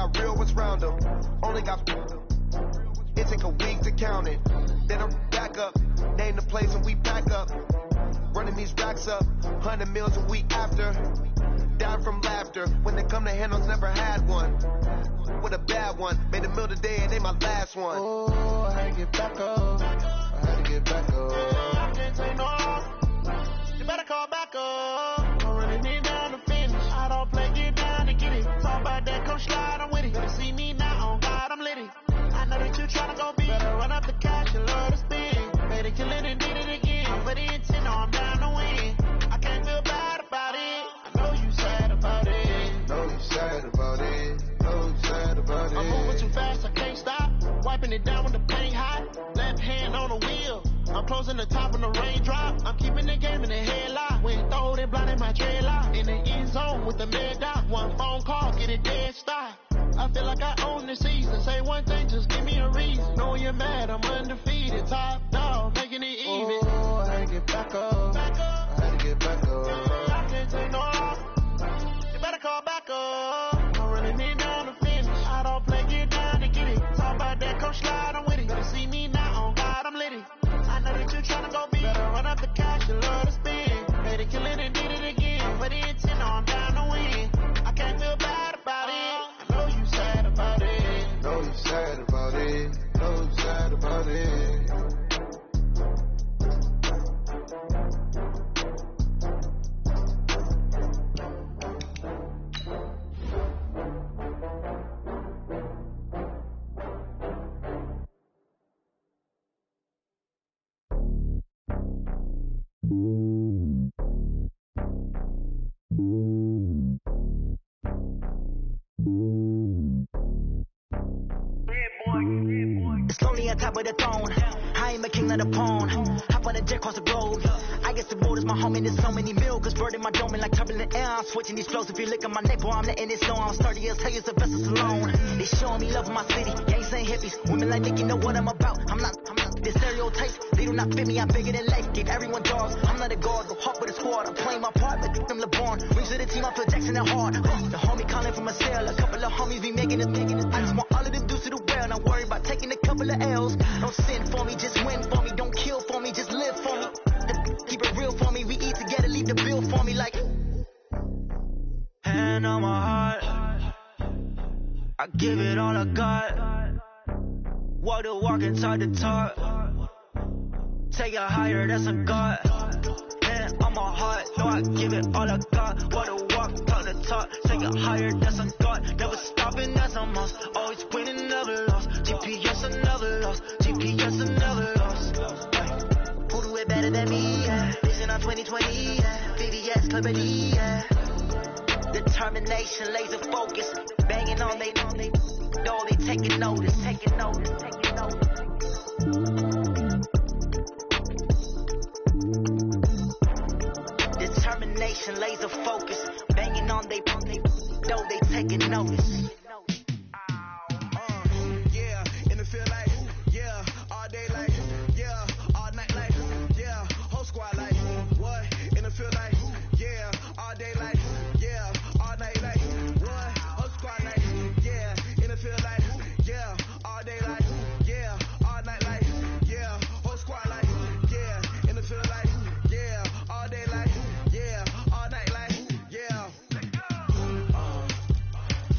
got real ones round them. Only got it take a week to count it. Then I'm back up, name the place and we pack up. Running these racks up, 100 meals a week after. Down from laughter, when they come to handles, never had one. With a bad one, made a meal today and they my last one. Oh, I had to get back up, I had to get back up. I can't take no off, you better call back up. I'm running it down to finish, I don't play, get down to get it. Talk about that, come slide, I'm with it. Better see me now, on God, I'm litty. I know that you tryna go big, better run up the cash, you love to spin. Made it, kill it and did it again. I'm for the intent, no, I'm down to win. I can't feel bad about it, I know you sad about it. Know you sad about it, know you sad about it. I'm moving too fast, I can't stop. Wiping it down when the paint hot. Left hand on the wheel. I'm closing the top when the raindrop. I'm keeping the game in the headlock. When throw it blind in my dreadlock. In the end zone with the mad dot. One phone call, get it dead stop. I feel like I own the season. Say one thing, just give me a reason. Know you're mad, I'm undefeated. Top dog, making it even. Oh, I had to get back up, I had to get back up. I can't take no off. You better call back up. I'm running it down to finish. I don't play, get down to get it. Talk about that, come slide, I'm with it. Better see me now, on God, I'm litty. I know that you tryna go big. Better run up the cash, you love to spin. Made it, kill it and did it again. For the intent, no, I'm down to win. I can't feel bad about it. I know you sad about it. Know you sad about it, know you sad about it. It's lonely on top of the throne. I ain't a king of the pawn. Hop on a jet across the globe. I guess the road is my home and there's so many milkers. Bird in my dome and like turbulent air. I'm switching these flows. If you look at my neck, boy, I'm letting it slow. I'm sturdy as hell as the vessels alone. They showing me love in my city. Gangs ain't hippies. Women like think you know what I'm about. I'm not the stereotypes. They do not fit me. I'm bigger than life. Give everyone dogs. I'm not a guard. Go hard with a squad. I'm playing my part. But them LeBron. Rings to the team. I feel Jackson and hard. The homie calling from a cell. A couple of homies be making it. I just want all of them dudes to do well. Not worry about taking a couple of L's. Don't sin for me, just win for me. Don't kill for me, just live for me. Keep it real for me. We eat together, leave the bill for me like. Hand on my heart, I give it all I got. Walk the walk and talk the talk. Take it higher, that's a God. Hand on my heart, no, I give it all I got. Walk the walk, talk the talk. Take it higher, that's a God. Never stopping, that's a must. Always winning, never lost. GPS, I never lost. GPS, I never lost. Who do it better than me? Yeah. Vision on 2020. Yeah. VVS, Clarity. Yeah. Determination, laser focus. Banging on they door, they taking notice. Taking notice. Taking notice. Determination, laser focus. Banging on they door, they taking notice. Yeah, in the field like, yeah, all day like, yeah, all night like, yeah, whole squad like, what? In the field like, yeah, all day like, yeah, all night like, what? Whole squad like, yeah, in the field like, yeah, all day like, yeah, all night like, yeah, whole squad like, yeah, in the field like, yeah, all day like, yeah, all night like, yeah.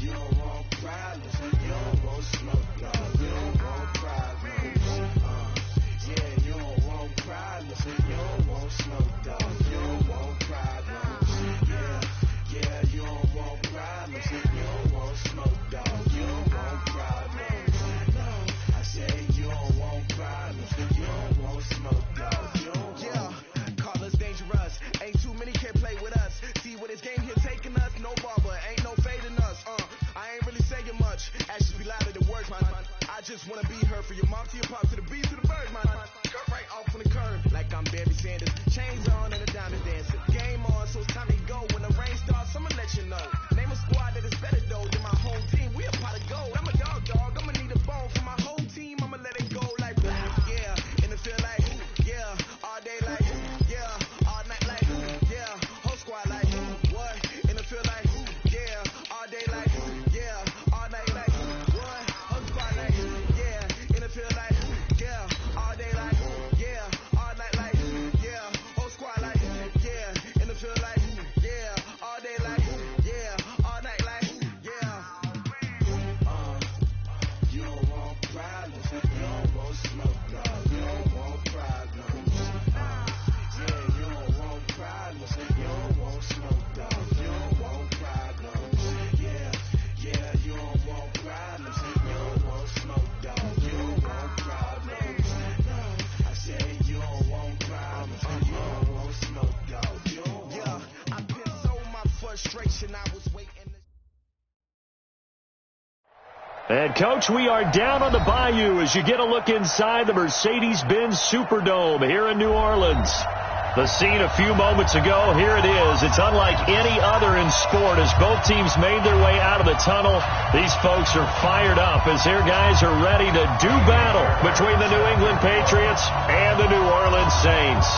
You don't want problems, you don't want smoke, dog. You don't want problems. Yeah, you don't want problems, you don't want smoke, dog. You don't want problems. Yeah, you don't want problems, you don't want smoke, dog. You don't want problems. No, I say you don't want problems, you don't want smoke, dog. You don't want. Call us dangerous. Ain't too many can play with us. See what this game here taking us? No barber, ain't no fading us. I ain't really saying much. Actions be louder than words, man. I just wanna be heard from your mom to your pop to the beat to the birds, man. Cut right off on the curb, like I'm Barry Sanders. Chains on and a diamond dancer. Game on, so it's time to go. When the rain starts, I'ma let you know. Name a squad that is better though than my home team. We a pot of gold. I'm a dog. I'ma need a bone for my whole team. I'ma let it go like, yeah. In the field like, yeah. All day like, yeah. All night like, yeah. Whole squad like, what? In the field like, yeah. All day like, yeah. All night like. And, Coach, we are down on the Bayou as you get a look inside the Mercedes-Benz Superdome here in New Orleans. The scene a few moments ago, here it is. It's unlike any other in sport as both teams made their way out of the tunnel. These folks are fired up as their guys are ready to do battle between the New England Patriots and the New Orleans Saints.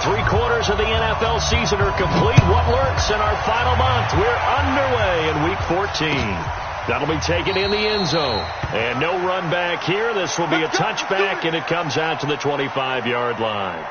3/4 of the NFL season are complete. What lurks in our final month? We're underway in Week 14. That'll be taken in the end zone. And no run back here. This will be a touchback, and it comes out to the 25-yard line.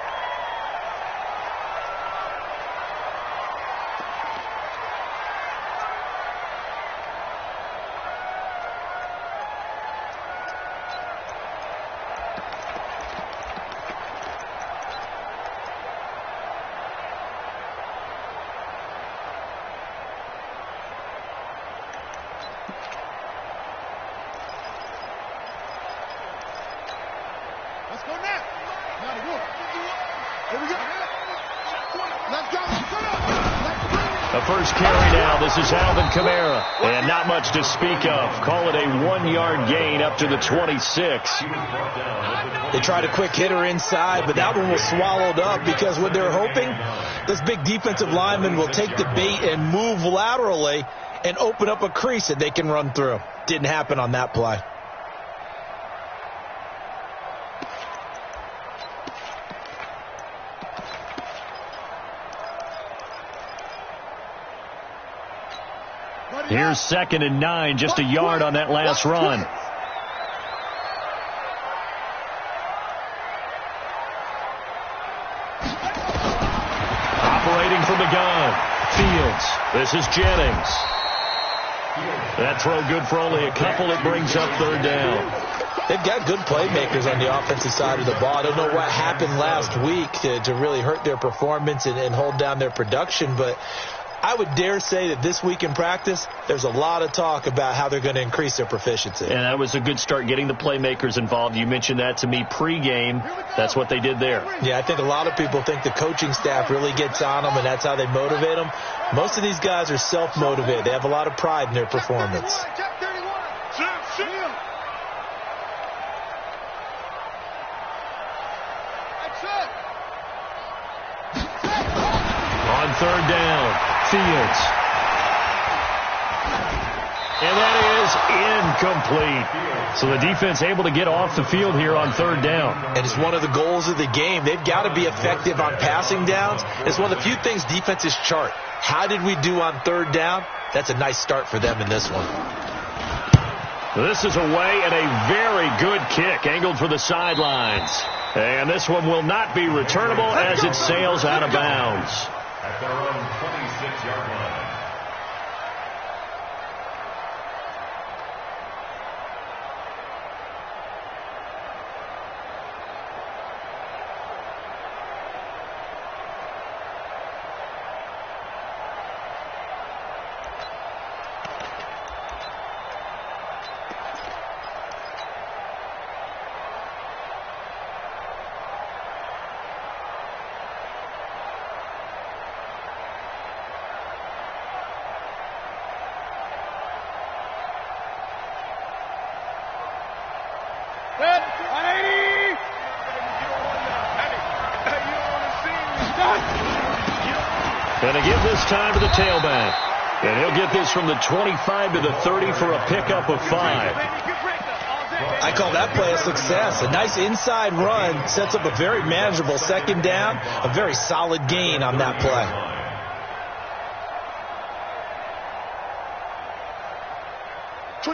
The first carry now. This is Alvin Kamara. And not much to speak of. Call it a 1-yard gain up to the 26. They tried a quick hitter inside, but that one was swallowed up because what they're hoping, this big defensive lineman will take the bait and move laterally and open up a crease that they can run through. Didn't happen on that play. Here's 2nd and 9, just a yard on that last run. Operating from the gun, Fields. This is Jennings. That throw good for only a couple. It brings up 3rd down. They've got good playmakers on the offensive side of the ball. I don't know what happened last week to really hurt their performance and hold down their production, but I would dare say that this week in practice, there's a lot of talk about how they're going to increase their proficiency. And that was a good start, getting the playmakers involved. You mentioned that to me pregame. That's what they did there. Yeah, I think a lot of people think the coaching staff really gets on them, and that's how they motivate them. Most of these guys are self-motivated. They have a lot of pride in their performance. On 3rd down. Fields. And that is incomplete. So the defense able to get off the field here on 3rd down. And it's one of the goals of the game. They've got to be effective on passing downs. It's one of the few things defenses chart. How did we do on 3rd down? That's a nice start for them in this one. This is away and a very good kick angled for the sidelines. And this one will not be returnable as it sails out of bounds. At their own 26-yard line. Going to give this time to the tailback. And he'll get this from the 25 to the 30 for a pickup of 5. I call that play a success. A nice inside run sets up a very manageable 2nd down. A very solid gain on that play.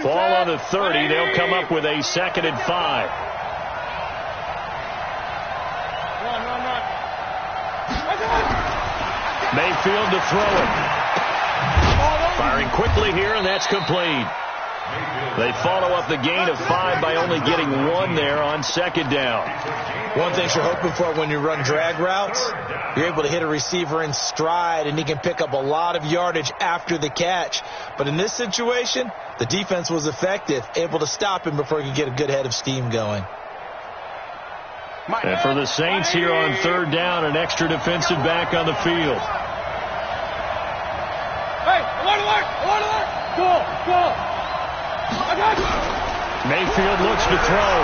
Ball on the 30. They'll come up with a 2nd and 5. Mayfield to throw it. Firing quickly here, and that's complete. They follow up the gain of 5 by only getting 1 there on 2nd down. One thing you're hoping for when you run drag routes, you're able to hit a receiver in stride, and he can pick up a lot of yardage after the catch. But in this situation, the defense was effective, able to stop him before he could get a good head of steam going. And for the Saints here on 3rd down, an extra defensive back on the field. Hey, alert! Go! Mayfield looks to throw.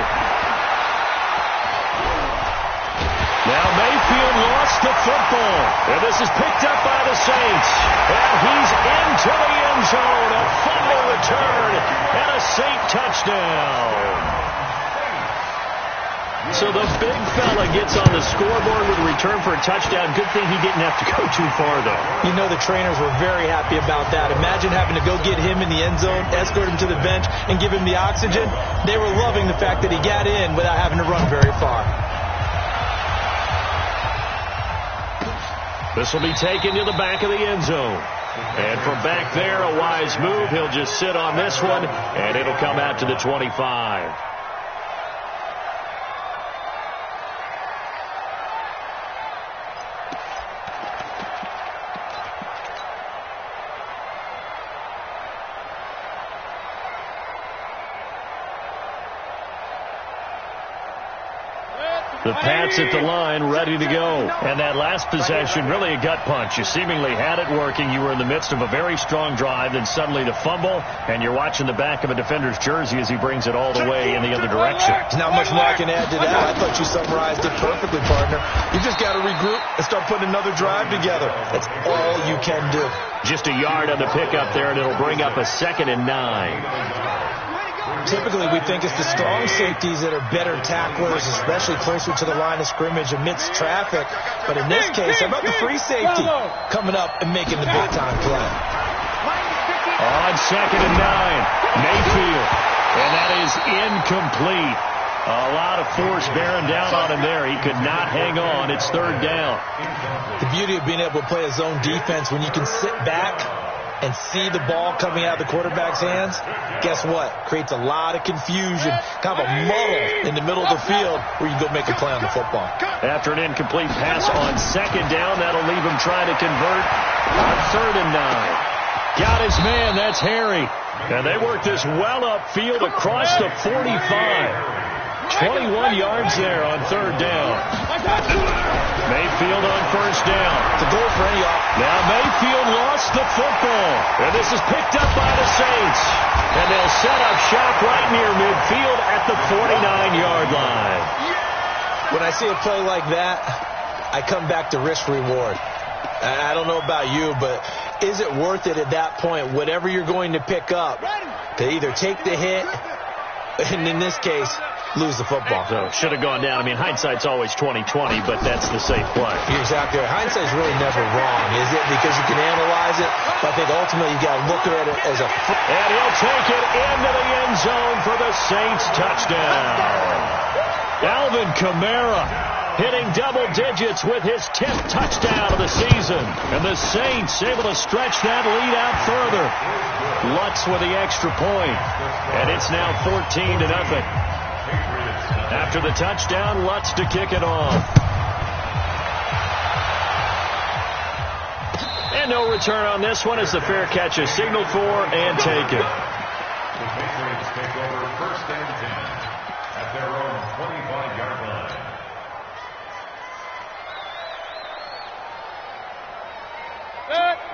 Now Mayfield lost the football. And this is picked up by the Saints. And he's into the end zone. A fumble return and a Saint touchdown. So the big fella gets on the scoreboard with a return for a touchdown. Good thing he didn't have to go too far, though. You know the trainers were very happy about that. Imagine having to go get him in the end zone, escort him to the bench, and give him the oxygen. They were loving the fact that he got in without having to run very far. This will be taken to the back of the end zone. And from back there, a wise move. He'll just sit on this one, and it'll come out to the 25. The Pats at the line, ready to go. And that last possession, really a gut punch. You seemingly had it working. You were in the midst of a very strong drive, then suddenly the fumble, and you're watching the back of a defender's jersey as he brings it all the way in the other direction. There's not much more I can add to that. I thought you summarized it perfectly, partner. You just got to regroup and start putting another drive together. That's all you can do. Just a yard on the pickup there, and it'll bring up a 2nd and 9. Typically, we think it's the strong safeties that are better tacklers, especially closer to the line of scrimmage amidst traffic. But in this case, how about the free safety coming up and making the big-time play? On 2nd and 9, Mayfield. And that is incomplete. A lot of force bearing down on him there. He could not hang on. It's 3rd down. The beauty of being able to play a zone defense when you can sit back and see the ball coming out of the quarterback's hands, guess what? Creates a lot of confusion, kind of a muddle in the middle of the field where you can go make a play on the football. After an incomplete pass on 2nd down, that'll leave him trying to convert on 3rd and 9. Got his man, that's Harry. And they work this well upfield across the 45. 21 yards there on 3rd down. Mayfield on 1st down. It's a goal for any offense. Now Mayfield lost the football. And this is picked up by the Saints. And they'll set up shop right near midfield at the 49-yard line. When I see a play like that, I come back to risk reward. I don't know about you, but is it worth it at that point, whatever you're going to pick up, to either take the hit, and in this case, lose the football? So should have gone down. I mean, hindsight's always 20/20, but that's the safe play. You're exactly right. Hindsight's really never wrong, is it? Because you can analyze it, but I think ultimately you got to look at it as a... And he'll take it into the end zone for the Saints touchdown. Alvin Kamara hitting double digits with his 10th touchdown of the season. And the Saints able to stretch that lead out further. Lutz with the extra point. And it's now 14-0. After the touchdown, Lutz to kick it off. And no return on this one as the fair catch is signaled for and taken. The Patriots take over 1st and 10 at their own 25-yard line.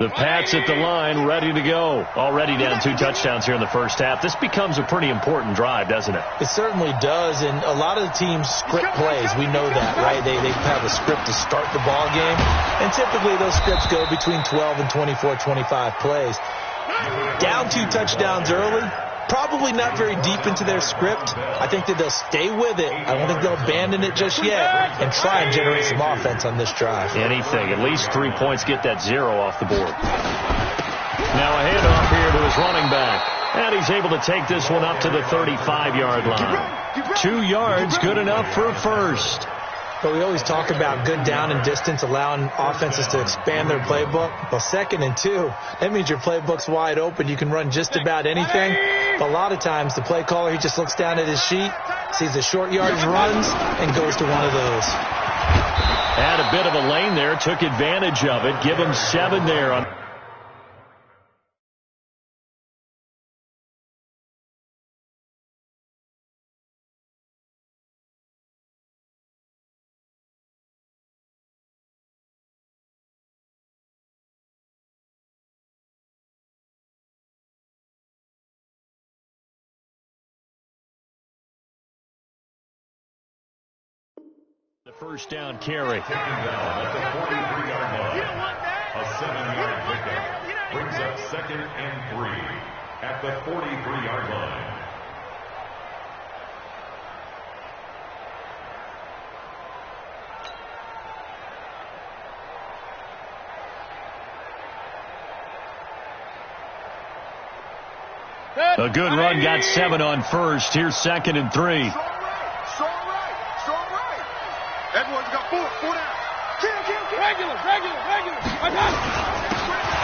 The Pats at the line, ready to go. Already down 2 touchdowns here in the first half. This becomes a pretty important drive, doesn't it? It certainly does, and a lot of the teams script plays. We know that, right? They have a script to start the ball game, and typically those scripts go between 12 and 24, 25 plays. Down 2 touchdowns early, probably not very deep into their script. I think that they'll stay with it. I don't think they'll abandon it just yet and try and generate some offense on this drive. Anything. At least 3 points, get that 0 off the board. Now a handoff here to his running back. And he's able to take this one up to the 35-yard line. 2 yards, good enough for a first. But we always talk about good down and distance, allowing offenses to expand their playbook. Well, 2nd and 2, that means your playbook's wide open. You can run just about anything. But a lot of times, the play caller, he just looks down at his sheet, sees the short yardage runs, and goes to one of those. Had a bit of a lane there, took advantage of it. Give him 7 there on First down carry. Taken down at the 43-yard line. A 7-yard pickup brings up 2nd and 3 at the 43-yard line. A good run got 7 on first. Here's 2nd and 3. Everyone's got four down. Regular.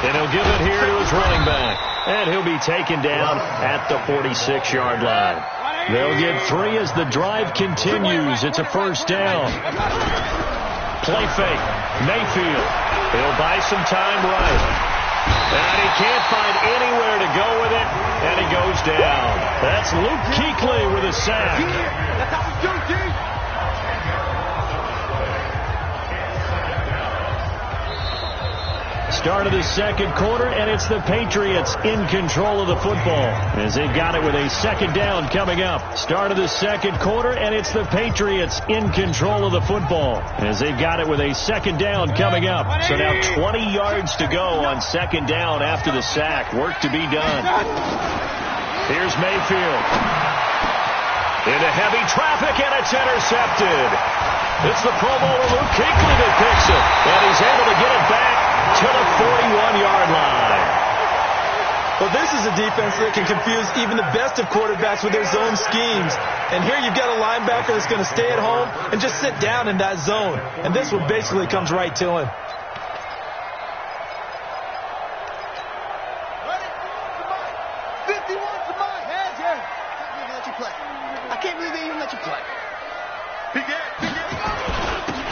And he'll give it here to his running back. And he'll be taken down at the 46-yard line. They'll get 3 as the drive continues. It's a first down. Play fake. Mayfield. He'll buy some time right. And he can't find anywhere to go with it. And he goes down. That's Luke Kuechly with a sack. That's how we do, G. Start of the second quarter, and it's the Patriots in control of the football as they've got it with a second down coming up. Start of the second quarter, and it's the Patriots in control of the football as they've got it with a second down coming up. So now 20 yards to go on second down after the sack. Work to be done. Here's Mayfield. Into heavy traffic, and it's intercepted. It's the Pro Bowler Luke Kuechly that picks it, and he's able to get it back to the 41-yard line. Well, this is a defense that can confuse even the best of quarterbacks with their zone schemes. And here you've got a linebacker that's going to stay at home and just sit down in that zone. And this one basically comes right to him.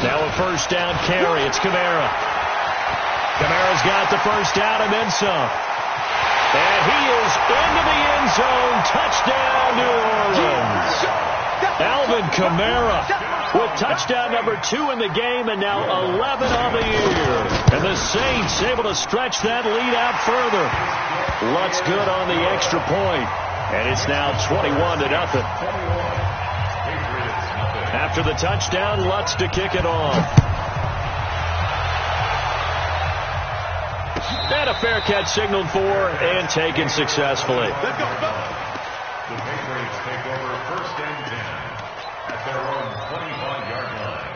Now a first down carry. It's Kamara. Kamara's got the first down and then some. And he is into the end zone. Touchdown, New Orleans. Alvin Kamara with touchdown number 2 in the game and now 11 on the year. And the Saints able to stretch that lead out further. Lutz good on the extra point. And it's now 21-0. After the touchdown, Lutz to kick it off. And a fair catch signaled for and taken successfully. The Patriots take over 1st and 10 at their own 25-yard line.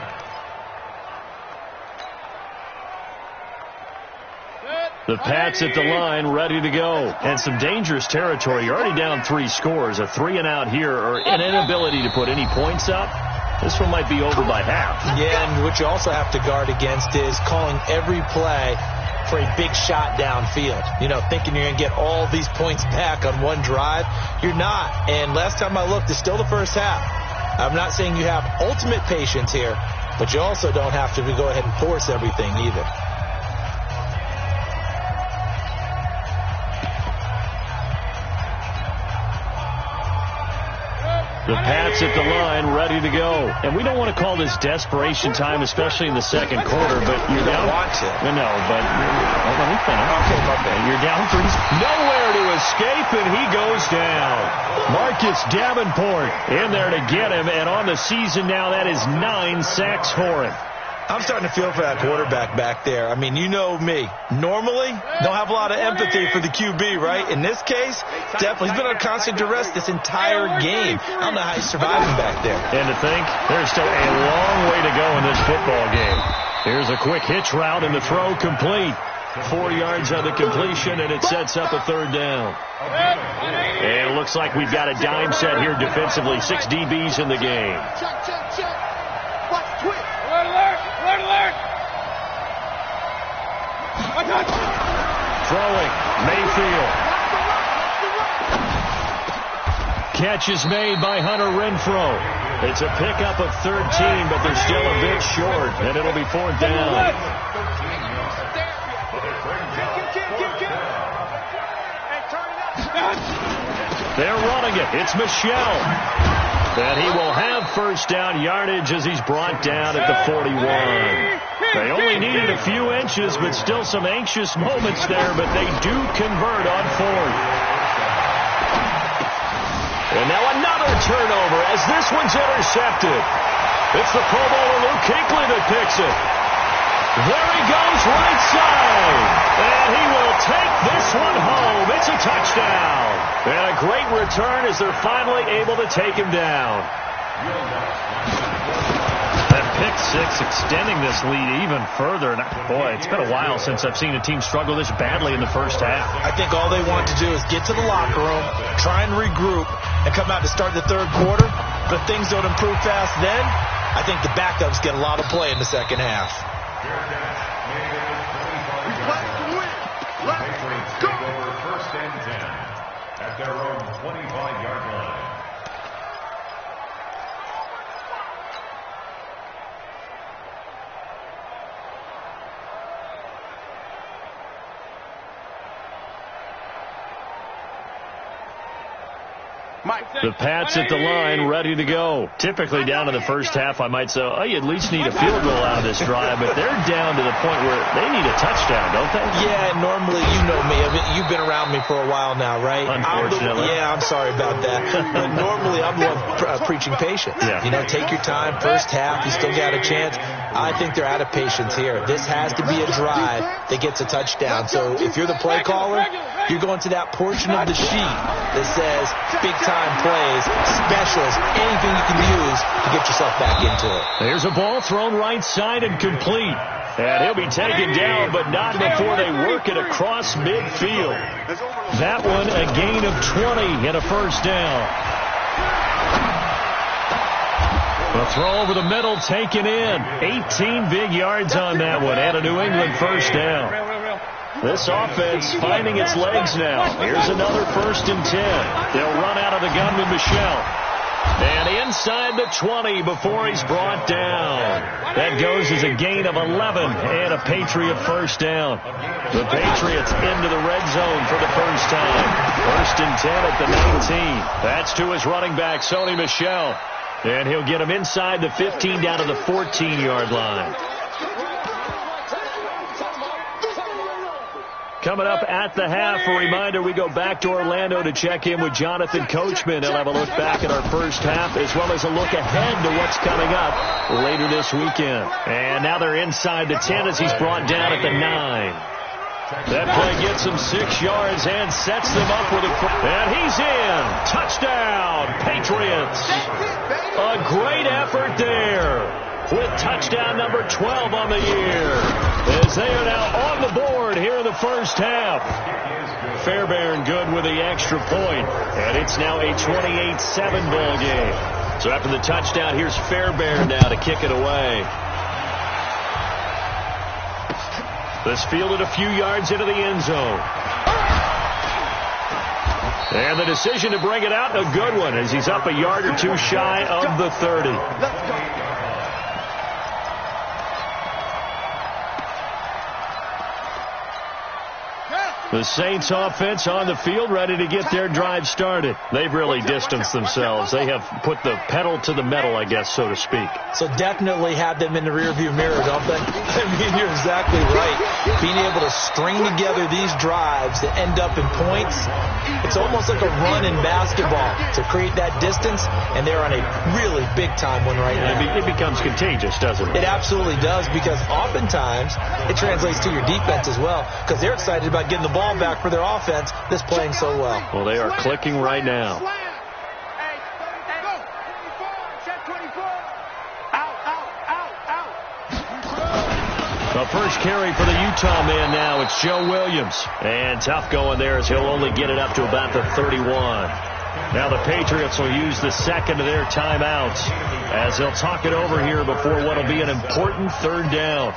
The Pats at the line, ready to go. And some dangerous territory. You're already down 3 scores. A 3-and-out here or an inability to put any points up. This one might be over by half. Yeah, and what you also have to guard against is calling every play for a big shot downfield. You know, thinking you're going to get all these points back on one drive. You're not. And last time I looked, it's still the first half. I'm not saying you have ultimate patience here, but you also don't have to go ahead and force everything either. The Pats at the line, ready to go. And we don't want to call this desperation time, especially in the second quarter, but you're down. No, but let me finish. Okay, my bad. You're down 3. Nowhere to escape, and he goes down. Marcus Davenport in there to get him, and on the season now, that is 9 sacks for him. I'm starting to feel for that quarterback back there. I mean, you know me. Normally, don't have a lot of empathy for the QB, right? In this case, definitely. He's been on constant duress this entire game. I don't know how he's surviving back there. And to think, there's still a long way to go in this football game. Here's a quick hitch route, and the throw complete. 4 yards on the completion, and it sets up a 3rd down. And it looks like we've got a dime set here defensively. 6 DBs in the game. Watch twitch. Alert! Throwing, Mayfield. Catch is made by Hunter Renfrow. It's a pickup of 13, but they're still a bit short, and it'll be 4th down. They're running it. It's Michelle. And he will have first down yardage as he's brought down at the 41. They only needed a few inches, but still some anxious moments there, but they do convert on 4th. And now another turnover as this one's intercepted. It's the Pro Bowler Luke Kuechly that picks it. There he goes, right side. And he will take this one home. It's a touchdown. And a great return as they're finally able to take him down. That pick six extending this lead even further. And boy, it's been a while since I've seen a team struggle this badly in the first half. I think all they want to do is get to the locker room, try and regroup, and come out to start the third quarter. But if things don't improve fast then, I think the backups get a lot of play in the second half. Patriots take over first and 10 at their own 25-yard line. The Pats at the line, ready to go. Typically down in the first half, I might say, oh, you at least need a field goal out of this drive, but they're down to the point where they need a touchdown, don't they? Yeah, normally, you know me. I mean, you've been around me for a while now, right? Unfortunately. I'm sorry about that. But normally, I'm the one preaching patience. Yeah. You know, take your time. First half, you still got a chance. I think they're out of patience here. This has to be a drive that gets a touchdown. So if you're the play caller, you're going to that portion of the sheet that says big-time plays, specials, anything you can use to get yourself back into it. There's a ball thrown right side and complete. And he'll be taken down, but not before they work it across midfield. That one a gain of 20 and a first down. The throw over the middle taken in. 18 big yards on that one and a New England first down. This offense finding its legs now. Here's another first and 10. They'll run out of the gun with Michel. And inside the 20 before he's brought down. That goes as a gain of 11 and a Patriot first down. The Patriots into the red zone for the first time. First and 10 at the 19. That's to his running back, Sony Michel. And he'll get him inside the 15 down to the 14-yard line. Coming up at the half, a reminder, we go back to Orlando to check in with Jonathan Coachman. He'll have a look back at our first half as well as a look ahead to what's coming up later this weekend. And now they're inside the 10 as he's brought down at the 9. That play gets him 6 yards and sets them up with a... And he's in. Touchdown, Patriots. A great effort there with touchdown number 12 on the year, as they are now on the board here in the first half. Fairbairn good with the extra point, and it's now a 28-7 ball game. So after the touchdown, here's Fairbairn now to kick it away. This fielded a few yards into the end zone. And the decision to bring it out, a good one, as he's up a yard or two shy of the 30. The Saints offense on the field ready to get their drive started. They've really distanced themselves. They have put the pedal to the metal, I guess, so to speak. So definitely have them in the rearview mirror, don't they? I mean, you're exactly right. Being able to string together these drives that end up in points, it's almost like a run in basketball to create that distance, and they're on a really big-time one right now. It becomes contagious, doesn't it? It absolutely does, because oftentimes it translates to your defense as well, because they're excited about getting the ball back for their offense that's playing so well. Well, they are clicking right now. The first carry for the Utah man now, it's Joe Williams. And tough going there as he'll only get it up to about the 31. Now the Patriots will use the second of their timeouts as they'll talk it over here before what will be an important third down.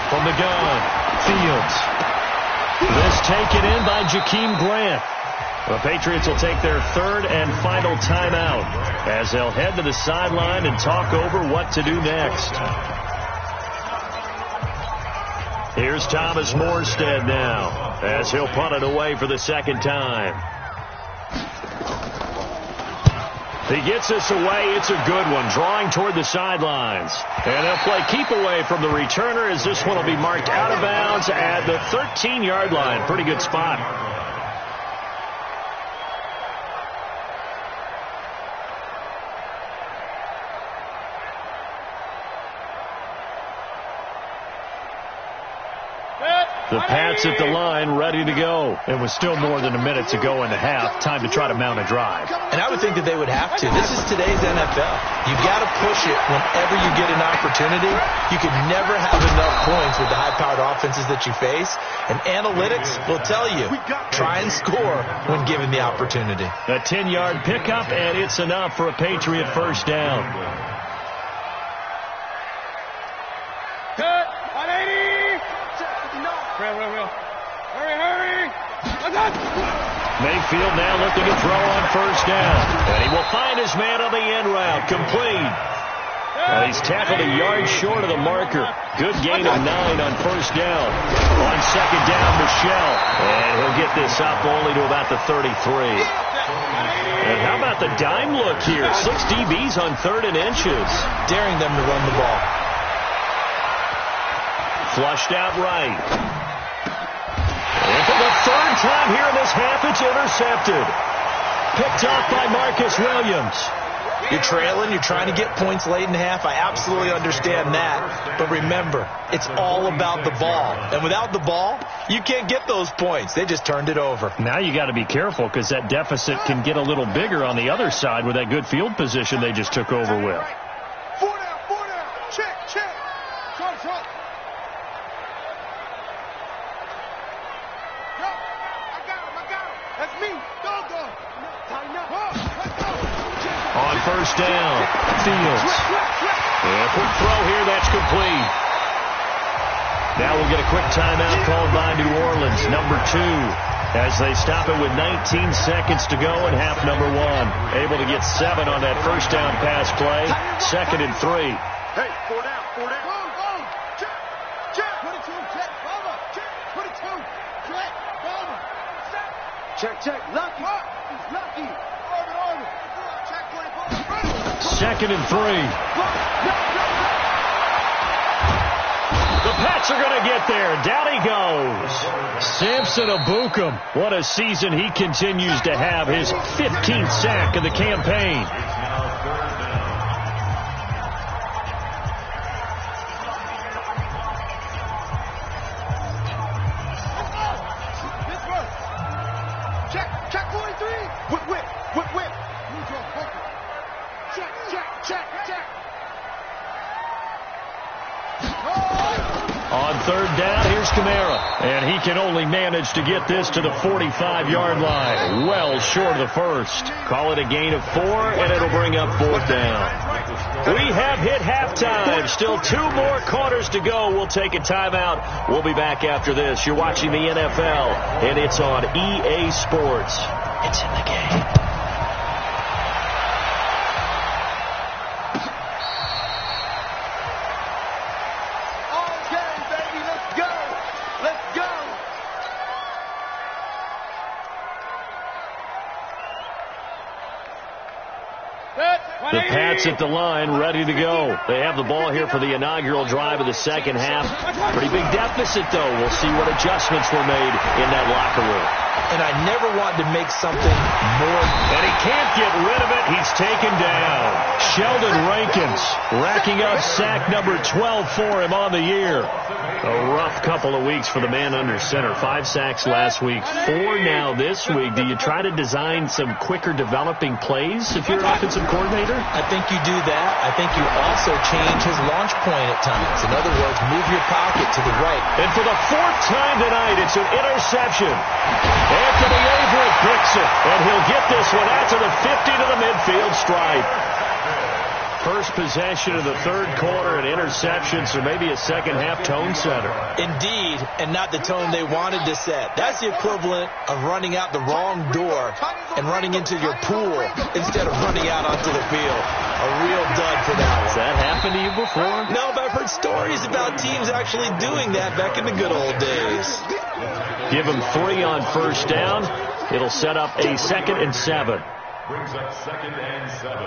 From the gun, Fields. This taken in by Jakeem Grant. The Patriots will take their third and final timeout as they'll head to the sideline and talk over what to do next. Here's Thomas Morstead now as he'll punt it away for the second time. He gets this away. It's a good one, drawing toward the sidelines. And they'll play keep away from the returner as this one will be marked out of bounds at the 13-yard line. Pretty good spot. The Pats at the line, ready to go. It was still more than a minute to go in the half. Time to try to mount a drive. And I would think that they would have to. This is today's NFL. You've got to push it whenever you get an opportunity. You can never have enough points with the high-powered offenses that you face. And analytics will tell you, try and score when given the opportunity. A 10-yard pickup, and it's enough for a Patriot first down. Mayfield now looking to throw on first down. And he will find his man on the end route. Complete. And he's tackled a yard short of the marker. Good gain of 9 on first down. On second down, Michelle. And he'll get this up only to about the 33. And how about the dime look here? 6 DBs on 3rd and inches. Daring them to run the ball. Flushed out right. And for the 3rd time here in this half, it's intercepted. Picked off by Marcus Williams. You're trailing. You're trying to get points late in the half. I absolutely understand that. But remember, it's all about the ball. And without the ball, you can't get those points. They just turned it over. Now you got to be careful because that deficit can get a little bigger on the other side with that good field position they just took over with. 4 down. Check. Front. I got him. That's me. Go. Tighten up. Let's go. On first down, Fields. And quick throw here, that's complete. Now we'll get a quick timeout called by New Orleans, number 2, as they stop it with 19 seconds to go in half number 1. Able to get 7 on that first down pass play, 2nd and 3. Hey, 4 down. Go. Check. Put it to him. Check. Bomber. Put it to him. Check. Bomber. Check. Lucky. He's lucky. Orbit. Check 24. 2nd and 3. The Pats are going to get there. Down he goes. Samson Abukum. What a season he continues to have. His 15th sack of the campaign. Check 43. Whip. Check. On 3rd down, here's Kamara. And he can only manage to get this to the 45-yard line. Well short of the first. Call it a gain of 4, and it'll bring up 4th down. We have hit halftime. Still 2 more quarters to go. We'll take a timeout. We'll be back after this. You're watching the NFL, and it's on EA Sports. It's in the game. The Pats at the line, ready to go. They have the ball here for the inaugural drive of the second half. Pretty big deficit, though. We'll see what adjustments were made in that locker room. And I never want to make something more. And he can't get rid of it. He's taken down. Sheldon Rankins racking up sack number 12 for him on the year. A rough couple of weeks for the man under center. 5 sacks last week, 4 now this week. Do you try to design some quicker developing plays if you're an offensive coordinator? I think you do that. I think you also change his launch point at times. In other words, move your pocket to the right. And for the 4th time tonight, it's an interception. Anthony Averett picks it, and he'll get this one out to the 50 to the midfield stripe. First possession of the 3rd quarter, an interception, so maybe a second-half tone setter. Indeed, and not the tone they wanted to set. That's the equivalent of running out the wrong door and running into your pool instead of running out onto the field. A real dud for that one. Has that happened to you before? No, but I've heard stories about teams actually doing that back in the good old days. Give them 3 on first down. It'll set up a 2nd and 7. Brings up 2nd and 7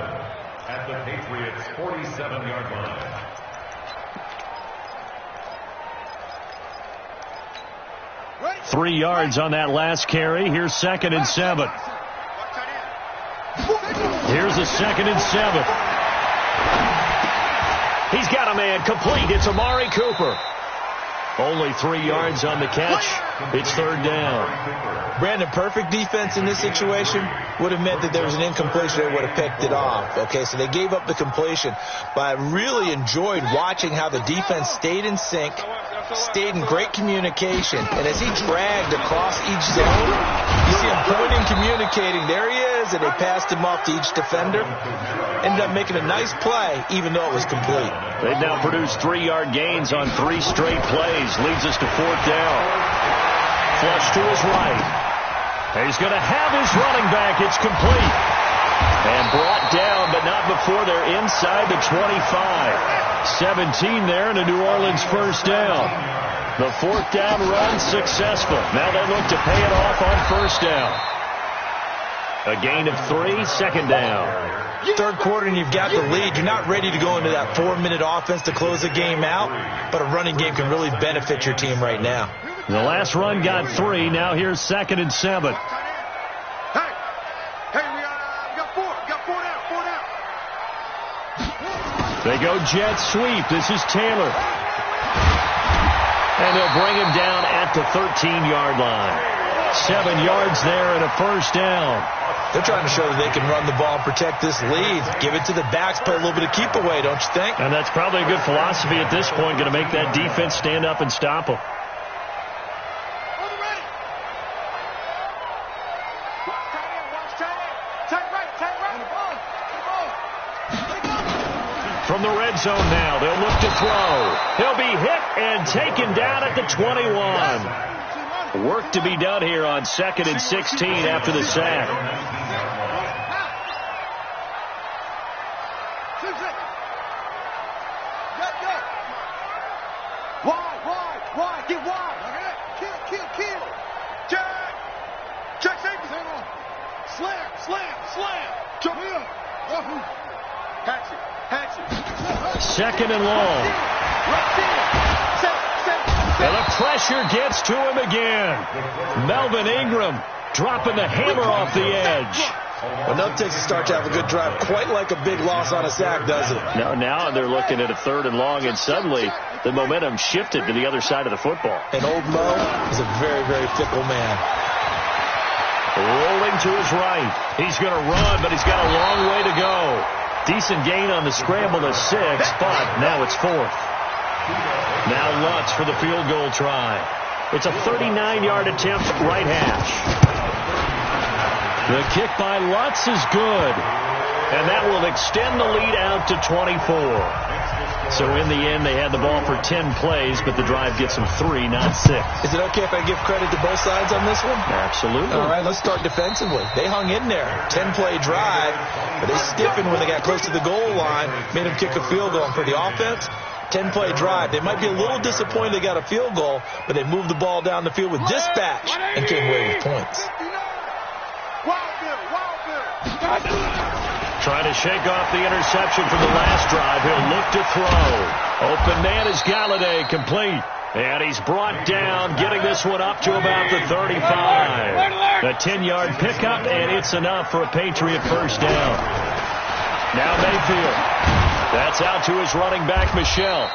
at the Patriots' 47-yard line. Ready? 3 yards on that last carry. Here's 2nd and 7. Here's a 2nd and 7. He's got a man complete. It's Amari Cooper. Only 3 yards on the catch. It's 3rd down. Brandon, perfect defense in this situation would have meant that there was an incompletion. They would have picked it off. Okay, so they gave up the completion. But I really enjoyed watching how the defense stayed in sync, stayed in great communication. And as he dragged across each zone, you see him pointing, communicating. There he is, and they passed him off to each defender. Ended up making a nice play, even though it was complete. They've now produced 3-yard gains on 3 straight plays. Leads us to 4th down. Flush to his right. He's going to have his running back. It's complete. And brought down, but not before they're inside the 25. 17 there and a New Orleans 1st down. The 4th down run successful. Now they look to pay it off on 1st down. A gain of 3, 2nd down. 3rd quarter and you've got the lead. You're not ready to go into that 4-minute offense to close the game out, but a running game can really benefit your team right now. The last run got 3. Now here's 2nd and 7. Hey, we got 4. We got 4 down. They go jet sweep. This is Taylor. And they'll bring him down at the 13-yard line. 7 yards there and a 1st down. They're trying to show that they can run the ball and protect this lead. Give it to the backs, play a little bit of keep away, don't you think? And that's probably a good philosophy at this point, going to make that defense stand up and stop them. From the red zone now, they'll look to throw. He'll be hit and taken down at the 21. Work to be done here on 2nd and 16 after the sack. Wide, get wide. Kill. Check safety. Slam. Jump in. Hatch it. 2nd and long. And the pressure gets to him again. Melvin Ingram dropping the hammer off the edge. Well, enough takes to start to have a good drive. Quite like a big loss on a sack, does it? Now they're looking at a 3rd and long, and suddenly the momentum shifted to the other side of the football. And old Mo is a very, very fickle man. Rolling to his right. He's going to run, but he's got a long way to go. Decent gain on the scramble to 6, but now it's 4th. Now Lutz for the field goal try. It's a 39-yard attempt, right hash. The kick by Lutz is good, and that will extend the lead out to 24. So in the end, they had the ball for 10 plays, but the drive gets them 3, not 6. Is it okay if I give credit to both sides on this one? Absolutely. All right, let's start defensively. They hung in there. 10-play drive, but they stiffened when they got close to the goal line, made them kick a field goal. And for the offense, 10-play drive. They might be a little disappointed they got a field goal, but they moved the ball down the field with dispatch and came away with points. Trying to shake off the interception from the last drive. He'll look to throw. Open man is Galladay, complete. And he's brought down, getting this one up to about the 35. A 10-yard pickup, and it's enough for a Patriot 1st down. Now Mayfield. That's out to his running back, Michel.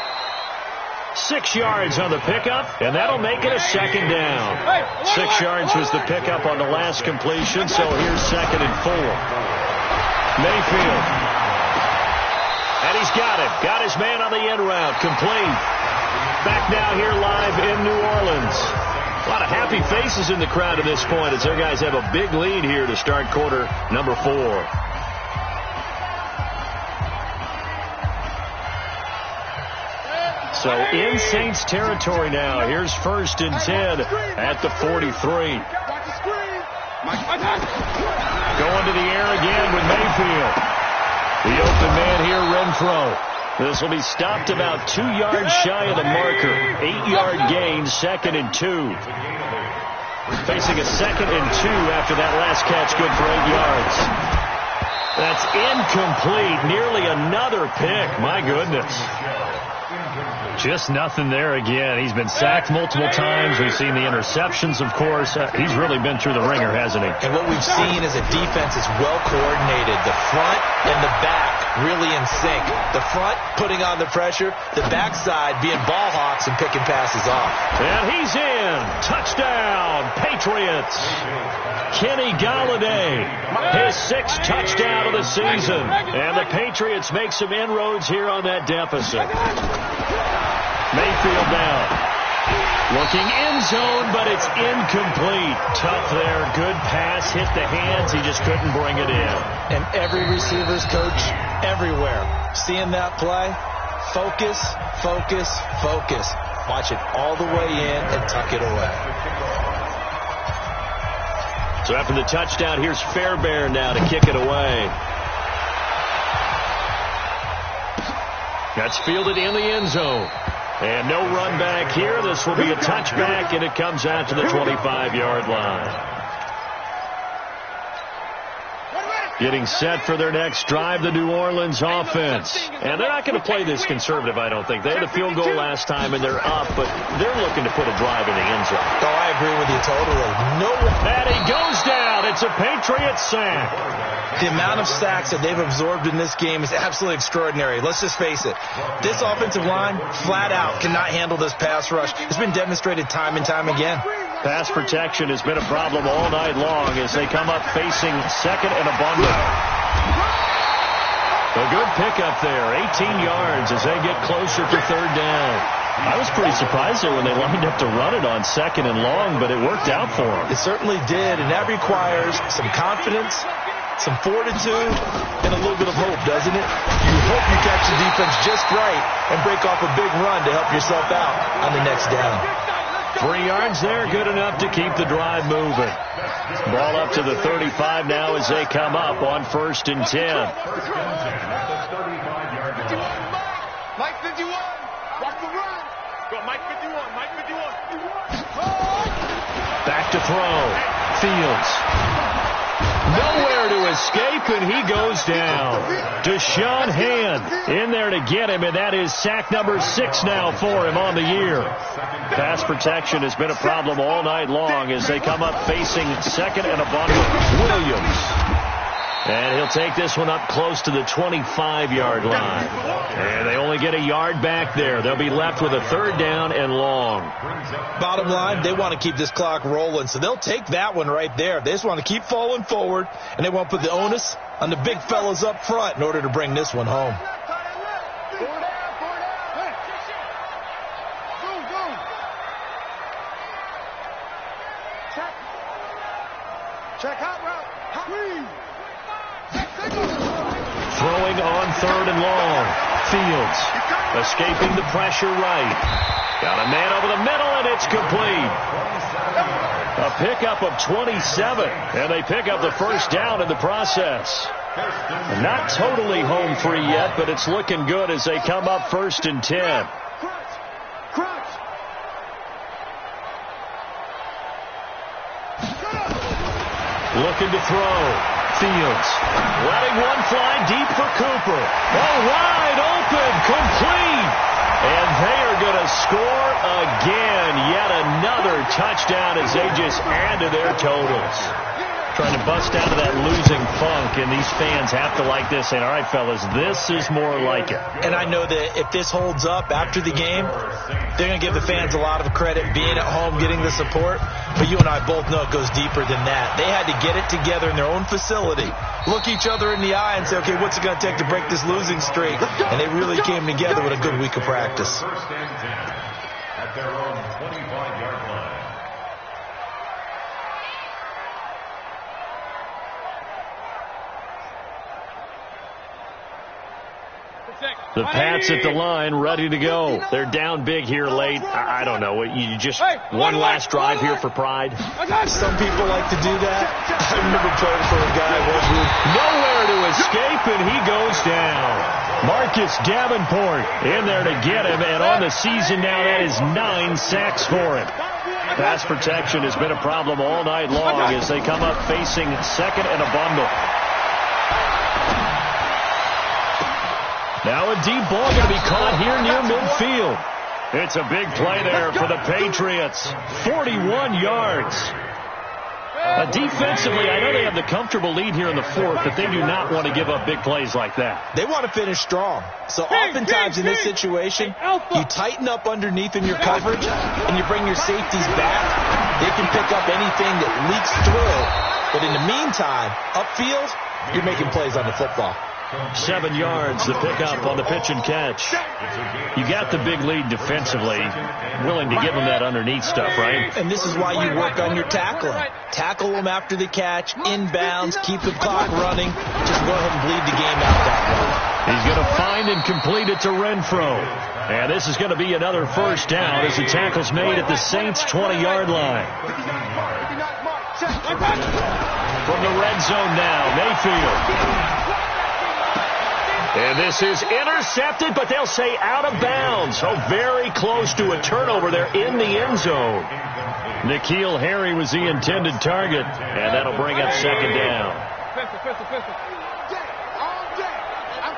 6 yards on the pickup, and that'll make it a 2nd down. 6 yards was the pickup on the last completion, so here's 2nd and 4. Mayfield. And he's got it. Got his man on the end route. Complete. Back now here live in New Orleans. A lot of happy faces in the crowd at this point as their guys have a big lead here to start quarter number 4. So in Saints territory now. Here's 1st and 10 at the 43. Going to the air again with Mayfield. The open man here, Renfro. This will be stopped about 2 yards shy of the marker. 8-yard gain, 2nd and 2. Facing a 2nd and 2 after that last catch, good for 8 yards. That's incomplete. Nearly another pick. My goodness. Just nothing there again. He's been sacked multiple times. We've seen the interceptions, of course. He's really been through the ringer, hasn't he? And what we've seen is a defense that's well coordinated. The front and the back really in sync. The front putting on the pressure, the backside being ball hawks and picking passes off. And he's in. Touchdown, Patriots. Kenny Galladay, his 6th touchdown of the season. And the Patriots make some inroads here on that deficit. Mayfield down. Looking end zone, but it's incomplete. Tough there. Good pass. Hit the hands. He just couldn't bring it in. And every receiver's coach everywhere. Seeing that play, focus, focus, focus. Watch it all the way in and tuck it away. So after the touchdown, here's Fairbairn now to kick it away. That's fielded in the end zone. And no run back here. This will be a touchback, and it comes out to the 25-yard line. Getting set for their next drive, the New Orleans offense. And they're not going to play this conservative, I don't think. They had a field goal last time, and they're up, but they're looking to put a drive in the end zone. Oh, I agree with you totally. And he goes down. It's a Patriot sack. The amount of sacks that they've absorbed in this game is absolutely extraordinary. Let's just face it. This offensive line, flat out, cannot handle this pass rush. It's been demonstrated time and time again. Pass protection has been a problem all night long as they come up facing second and a bundle. A good pickup there, 18 yards as they get closer to third down. I was pretty surprised there when they lined up to run it on second and long, but it worked out for them. It certainly did, and that requires some confidence, some fortitude, and a little bit of hope, doesn't it? You hope you catch the defense just right and break off a big run to help yourself out on the next down. 3 yards there, good enough to keep the drive moving. Ball up to the 35 now as they come up on 1st and 10. Mike 51. Watch the run. Go, Mike 51. Mike 51. Back to throw. Fields. Nowhere to escape, and he goes down. Deshaun Hand in there to get him, and that is sack number 6 now for him on the year. Pass protection has been a problem all night long as they come up facing second and a bundle. Williams. And he'll take this one up close to the 25-yard line. And they only get a yard back there. They'll be left with a 3rd down and long. Bottom line, they want to keep this clock rolling, so they'll take that one right there. They just want to keep falling forward, and they want to put the onus on the big fellas up front in order to bring this one home. Check out route. Throwing on 3rd and long. Fields escaping the pressure right. Got a man over the middle, and it's complete. A pickup of 27, and they pick up the 1st down in the process. Not totally home free yet, but it's looking good as they come up 1st and 10. Looking to throw. Fields letting one fly deep for Cooper. Oh, wide open, complete. And they are going to score again. Yet another touchdown as they just add to their totals. Trying to bust out of that losing funk, and these fans have to like this. And all right, fellas, this is more like it. And I know that if this holds up after the game, they're going to give the fans a lot of credit being at home, getting the support. But you and I both know it goes deeper than that. They had to get it together in their own facility, look each other in the eye and say, okay, what's it going to take to break this losing streak? And they really came together with a good week of practice. 1st and 10 at their own 25-yard line. The Pats at the line, ready to go. They're down big here late. I don't know. You just one last drive here for pride. Some people like to do that. I remember playing for a guy who nowhere to escape, and he goes down. Marcus Davenport in there to get him, and on the season now, that is 9 sacks for him. Pass protection has been a problem all night long as they come up facing second and a bundle. Now a deep ball going to be caught here near midfield. It's a big play there for the Patriots. 41 yards. Defensively, I know they have the comfortable lead here in the fourth, but they do not want to give up big plays like that. They want to finish strong. So oftentimes in this situation, you tighten up underneath in your coverage, and you bring your safeties back. They can pick up anything that leaks through. But in the meantime, upfield, you're making plays on the football. 7 yards to pick up on the pitch and catch. You got the big lead defensively. Willing to give them that underneath stuff, right? And this is why you work on your tackling. Tackle them after the catch, inbounds, keep the clock running. Just go ahead and bleed the game out that way. He's going to find and complete it to Renfro. And this is going to be another first down as the tackle's made at the Saints' 20-yard line. From the red zone now, Mayfield. And this is intercepted, but they'll say out of bounds. So very close to a turnover there in the end zone. N'Keal Harry was the intended target, and that'll bring up second down. I'm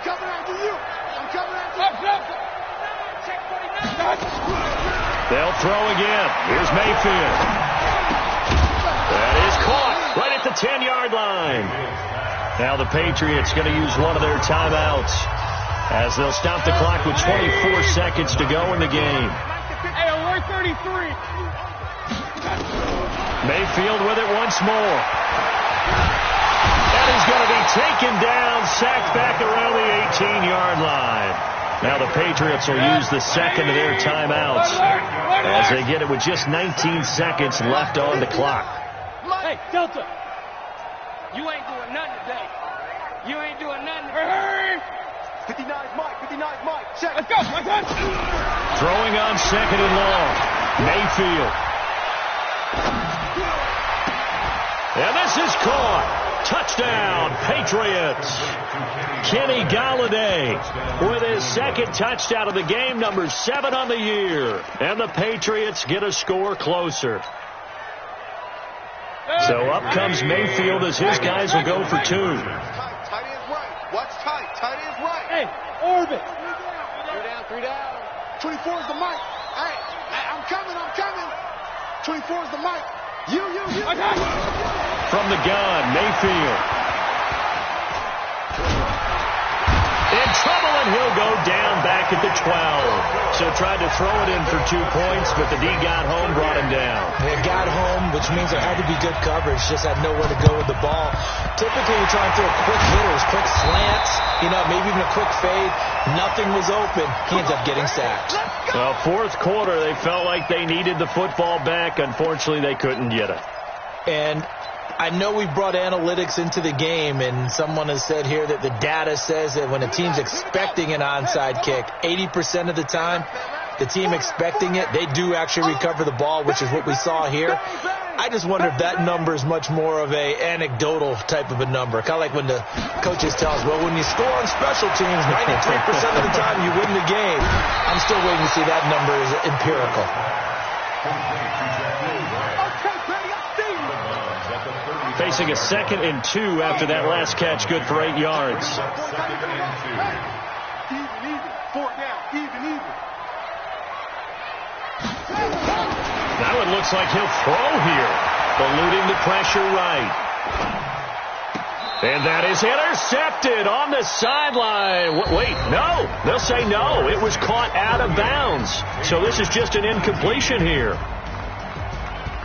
coming after you. I'm coming after you. They'll throw again. Here's Mayfield. That is caught right at the 10-yard line. Now the Patriots going to use one of their timeouts as they'll stop the clock with 24 seconds to go in the game. Hey, alert 33. Mayfield with it once more. And he's going to be taken down, sacked back around the 18-yard line. Now the Patriots will use the second of their timeouts as they get it with just 19 seconds left on the clock. Hey, Delta. You ain't doing nothing today. You ain't doing nothing. Hey! 59's Mike. 59's Mike. Check. Let's go. My touch. Throwing on second and long. Mayfield. And this is caught. Touchdown, Patriots. Kenny Golladay with his second touchdown of the game, number 7 on the year. And the Patriots get a score closer. So up comes Mayfield as his guys will go for 2. Tight end's right. Watch tight. Tight end's right. Hey, orbit. 3 down. 24 is the mic. Hey, I'm coming. 24 is the mic. You. From the gun, Mayfield. In trouble, and he'll go down back at the 12. So tried to throw it in for 2 points, but the D got home, brought him down. They got home, which means there had to be good coverage. Just had nowhere to go with the ball. Typically, you're trying to throw quick hitters, quick slants, maybe even a quick fade. Nothing was open. He ends up getting sacked. Well, fourth quarter, they felt like they needed the football back. Unfortunately, they couldn't get it. And I know we brought analytics into the game, and someone has said here that the data says that when a team's expecting an onside kick, 80% of the time, the team expecting it, they do actually recover the ball, which is what we saw here. I just wonder if that number is much more of a anecdotal type of a number. Kind of like when the coaches tell us, well, when you score on special teams, 93% of the time you win the game. I'm still waiting to see that number is empirical. Facing a 2nd and 2 after that last catch, good for 8 yards. Now it looks like he'll throw here, eluding the pressure right. And that is intercepted on the sideline. Wait, no. They'll say no. It was caught out of bounds. So this is just an incompletion here.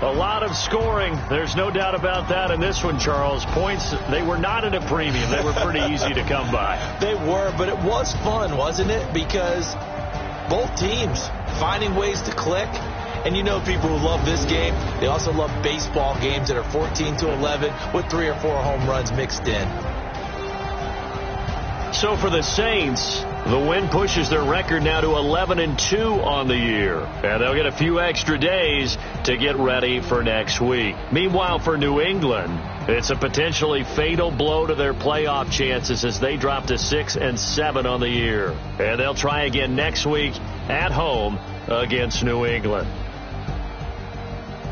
A lot of scoring. There's no doubt about that in this one, Charles. Points, they were not at a premium. They were pretty easy to come by. They were, but it was fun, wasn't it? Because both teams finding ways to click. And people who love this game, they also love baseball games that are 14-11 with 3 or 4 home runs mixed in. So for the Saints, the win pushes their record now to 11-2 on the year. And they'll get a few extra days to get ready for next week. Meanwhile, for New England, it's a potentially fatal blow to their playoff chances as they drop to 6-7 on the year. And they'll try again next week at home against New England.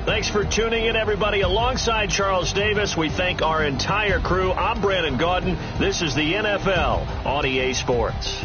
Thanks for tuning in, everybody. Alongside Charles Davis, we thank our entire crew. I'm Brandon Gaudin. This is the NFL on EA Sports.